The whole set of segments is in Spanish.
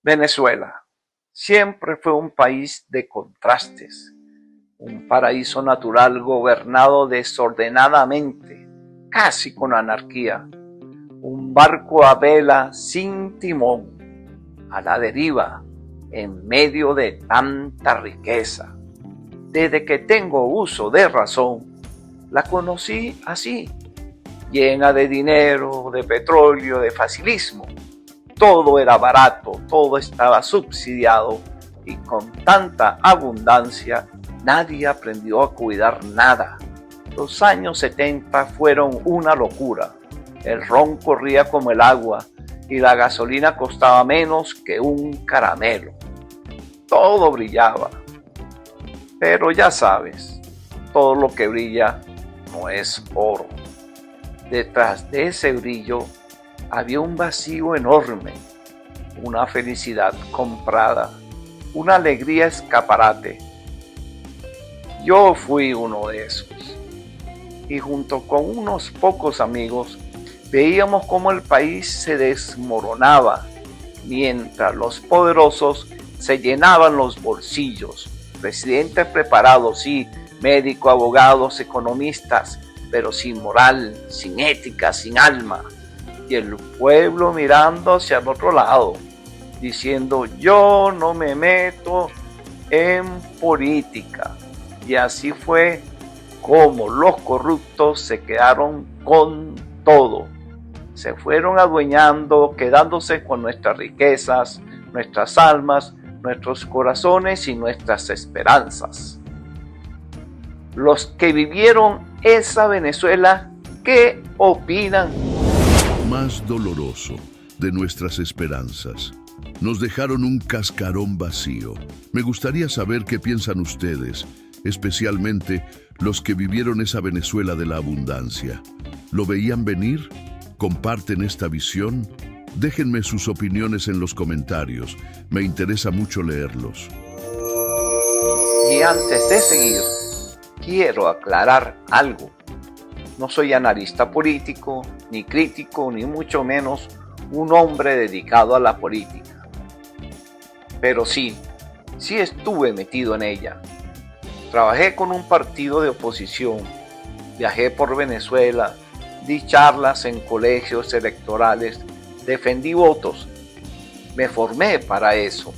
Venezuela siempre fue un país de contrastes, un paraíso natural gobernado desordenadamente, casi con anarquía, un barco a vela sin timón, a la deriva, en medio de tanta riqueza. Desde que tengo uso de razón, la conocí así, llena de dinero, de petróleo, de facilismo. Todo era barato, todo estaba subsidiado y con tanta abundancia nadie aprendió a cuidar nada. Los años 70 fueron una locura. El ron corría como el agua y la gasolina costaba menos que un caramelo. Todo brillaba. Pero ya sabes, todo lo que brilla no es oro. Detrás de ese brillo había un vacío enorme, una felicidad comprada, una alegría escaparate. Yo fui uno de esos. Y junto con unos pocos amigos veíamos cómo el país se desmoronaba mientras los poderosos se llenaban los bolsillos. Presidentes preparados, sí, médicos, abogados, economistas, pero sin moral, sin ética, sin alma. Y el pueblo mirando hacia el otro lado, diciendo: yo no me meto en política. Y así fue como los corruptos se quedaron con todo. Se fueron adueñando, quedándose con nuestras riquezas, nuestras almas, nuestros corazones y nuestras esperanzas. Los que vivieron esa Venezuela, ¿qué opinan? Más doloroso de nuestras esperanzas. Nos dejaron un cascarón vacío. Me gustaría saber qué piensan ustedes, especialmente los que vivieron esa Venezuela de la abundancia. ¿Lo veían venir? ¿Comparten esta visión? Déjenme sus opiniones en los comentarios. Me interesa mucho leerlos. Y antes de seguir, quiero aclarar algo. No soy analista político, ni crítico, ni mucho menos un hombre dedicado a la política. Pero sí estuve metido en ella. Trabajé con un partido de oposición, viajé por Venezuela, di charlas en colegios electorales, defendí votos, me formé para eso.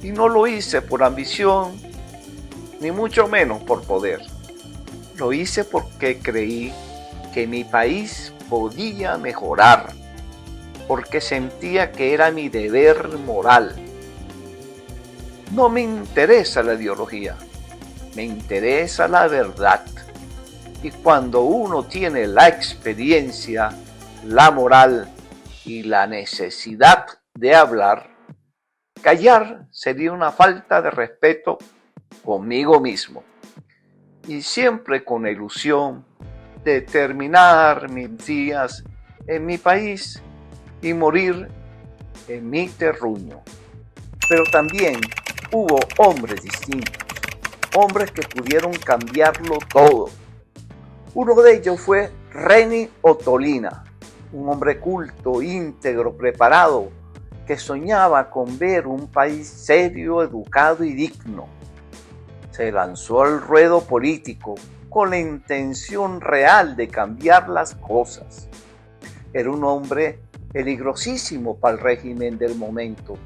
Y no lo hice por ambición, ni mucho menos por poder. Lo hice porque creí que mi país podía mejorar, porque sentía que era mi deber moral. No me interesa la ideología, me interesa la verdad. Y cuando uno tiene la experiencia, la moral y la necesidad de hablar, callar sería una falta de respeto conmigo mismo. Y siempre con la ilusión de terminar mis días en mi país y morir en mi terruño. Pero también hubo hombres distintos, hombres que pudieron cambiarlo todo. Uno de ellos fue Reni Ottolina, un hombre culto, íntegro, preparado, que soñaba con ver un país serio, educado y digno. Se lanzó al ruedo político con la intención real de cambiar las cosas. Era un hombre peligrosísimo para el régimen del momento,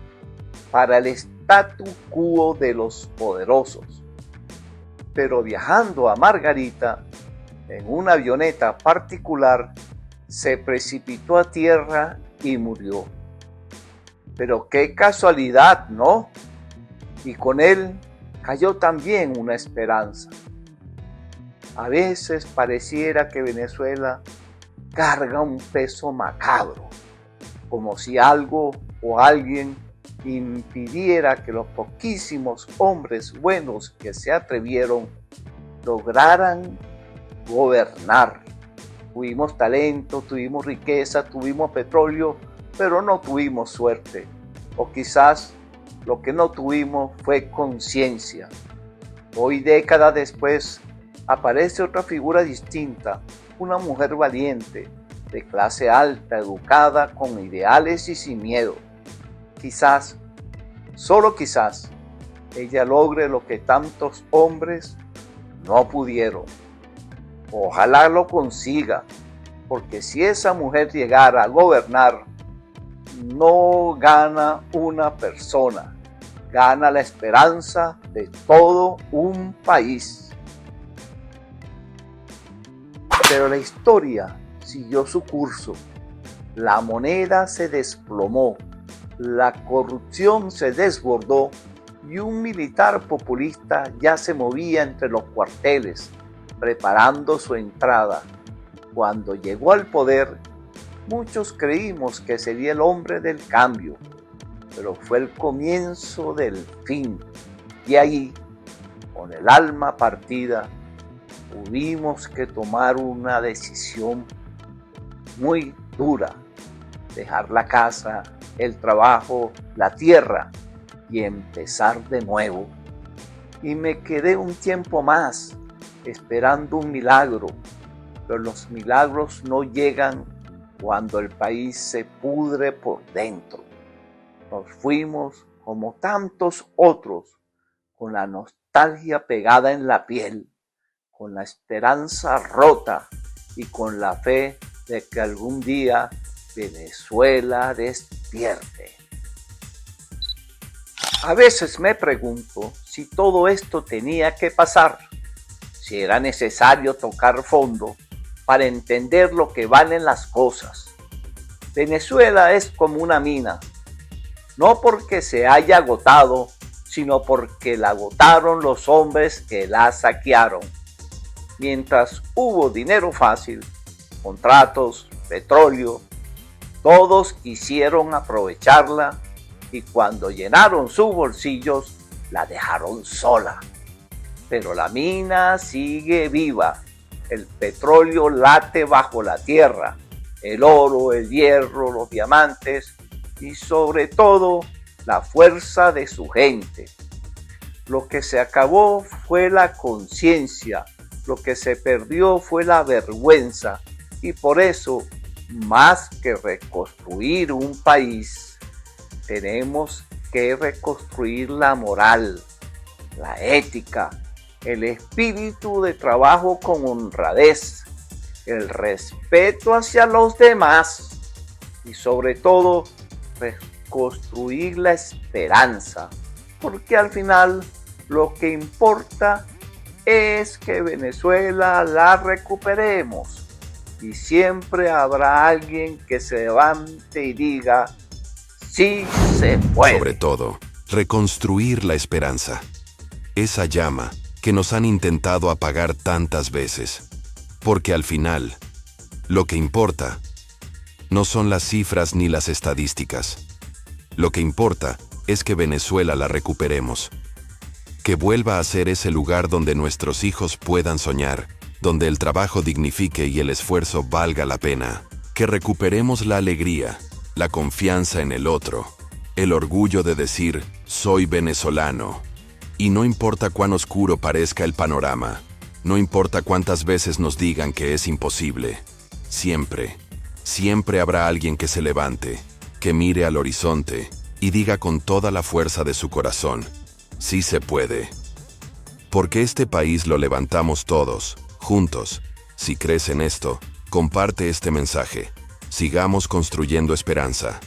para el statu quo de los poderosos. Pero viajando a Margarita, en una avioneta particular, se precipitó a tierra y murió. Pero qué casualidad, ¿no? Y con él cayó también una esperanza. A veces pareciera que Venezuela carga un peso macabro, como si algo o alguien impidiera que los poquísimos hombres buenos que se atrevieron lograran gobernar. Tuvimos talento, tuvimos riqueza, tuvimos petróleo, pero no tuvimos suerte. O quizás lo que no tuvimos fue conciencia. Hoy, décadas después, aparece otra figura distinta, una mujer valiente, de clase alta, educada, con ideales y sin miedo. Quizás Solo quizás ella logre lo que tantos hombres no pudieron. Ojalá lo consiga, porque si esa mujer llegara a gobernar, no gana una persona, gana la esperanza de todo un país. Pero la historia siguió su curso. La moneda se desplomó, la corrupción se desbordó y un militar populista ya se movía entre los cuarteles, preparando su entrada. Cuando llegó al poder, muchos creímos que sería el hombre del cambio, pero fue el comienzo del fin. Y ahí, con el alma partida, tuvimos que tomar una decisión muy dura: dejar la casa, el trabajo, la tierra y empezar de nuevo. Y me quedé un tiempo más esperando un milagro, pero los milagros no llegan cuando el país se pudre por dentro. Nos fuimos, como tantos otros, con la nostalgia pegada en la piel, con la esperanza rota y con la fe de que algún día Venezuela despierte. A veces me pregunto si todo esto tenía que pasar, si era necesario tocar fondo para entender lo que valen las cosas. Venezuela es como una mina, no porque se haya agotado, sino porque la agotaron los hombres que la saquearon. Mientras hubo dinero fácil, contratos, petróleo, todos quisieron aprovecharla y cuando llenaron sus bolsillos, la dejaron sola. Pero la mina sigue viva, el petróleo late bajo la tierra, el oro, el hierro, los diamantes y sobre todo la fuerza de su gente. Lo que se acabó fue la conciencia, lo que se perdió fue la vergüenza y por eso, más que reconstruir un país, tenemos que reconstruir la moral, la ética, el espíritu de trabajo con honradez, el respeto hacia los demás y sobre todo reconstruir la esperanza, porque al final lo que importa es que Venezuela la recuperemos y siempre habrá alguien que se levante y diga: sí se puede. Sobre todo, reconstruir la esperanza. Esa llama que nos han intentado apagar tantas veces. Porque al final, lo que importa no son las cifras ni las estadísticas. Lo que importa es que Venezuela la recuperemos. Que vuelva a ser ese lugar donde nuestros hijos puedan soñar, donde el trabajo dignifique y el esfuerzo valga la pena. Que recuperemos la alegría, la confianza en el otro, el orgullo de decir, soy venezolano. Y no importa cuán oscuro parezca el panorama, no importa cuántas veces nos digan que es imposible, siempre, siempre habrá alguien que se levante, que mire al horizonte y diga con toda la fuerza de su corazón, sí se puede. Porque este país lo levantamos todos, juntos. Si crees en esto, comparte este mensaje. Sigamos construyendo esperanza.